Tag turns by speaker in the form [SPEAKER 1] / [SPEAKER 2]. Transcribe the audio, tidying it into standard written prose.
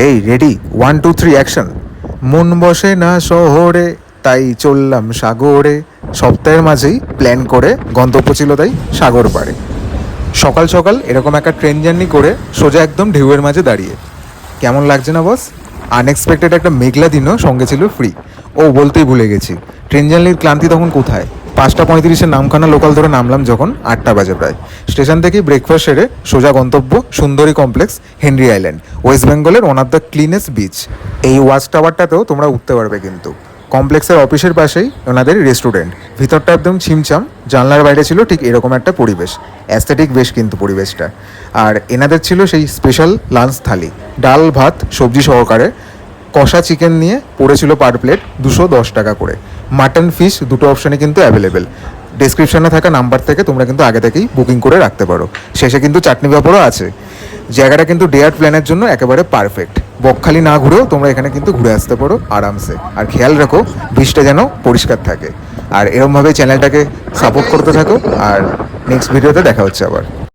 [SPEAKER 1] এই ready, 1 2 3 action. মন বসে না শহরে, তাই চললাম সাগরে। সপ্তাহের মাঝেই প্ল্যান করে গন্তব্য ছিল তাই সাগর পাড়ে। সকাল সকাল এরকম একটা ট্রেন জার্নি করে সোজা একদম ঢেউয়ের মাঝে দাঁড়িয়ে। কেমন লাগছে না বস? আনএক্সপেক্টেড একটা মেঘলা দিনও সঙ্গে ছিল ফ্রি। ও বলতেই ভুলে গেছি, ট্রেন জার্নির ক্লান্তি তখন কোথায়। 5:35 নামখানা লোকাল ধরে নামলাম যখন 8টা বাজে প্রায়। স্টেশন থেকেই ব্রেকফাস্ট সেরে সোজা গন্তব্য সুন্দরী কমপ্লেক্স, হেনরি আইল্যান্ড, ওয়েস্ট বেঙ্গলের one of the cleanest beach. এই ওয়াচ টাওয়ারটাতেও তোমরা উঠতে পারবে কিন্তু। কমপ্লেক্সের অফিসের পাশেই ওনাদের রেস্টুরেন্ট, ভিতরটা একদম ছিমছাম, জানলার বাইরে ছিল ঠিক এরকম একটা পরিবেশ। অ্যাস্থেটিক বেশ কিন্তু পরিবেশটা। আর এনাদের ছিল সেই স্পেশাল লাঞ্চ থালি, ডাল ভাত সবজি সহকারে। কষা চিকেন নিয়ে পড়েছিল পার প্লেট 210 টাকা করে। মাটন ফিশ দুটো অপশানে কিন্তু অ্যাভেলেবেল। ডেসক্রিপশনে থাকা নাম্বার থেকে তোমরা কিন্তু আগে থেকেই বুকিং করে রাখতে পারো। শেষে কিন্তু চাটনি পাঁপড়ও আছে। জায়গাটা কিন্তু ডে আউট প্ল্যানের জন্য একেবারে পারফেক্ট। বকখালি না ঘুরেও তোমরা এখানে কিন্তু ঘুরে আসতে পারো আরামসে। আর খেয়াল রাখো বৃষ্টিটা যেন পরিষ্কার থাকে। আর এরমভাবে চ্যানেলটাকে সাপোর্ট করতে থাকো। আর নেক্সট ভিডিওতে দেখা হচ্ছে আবার।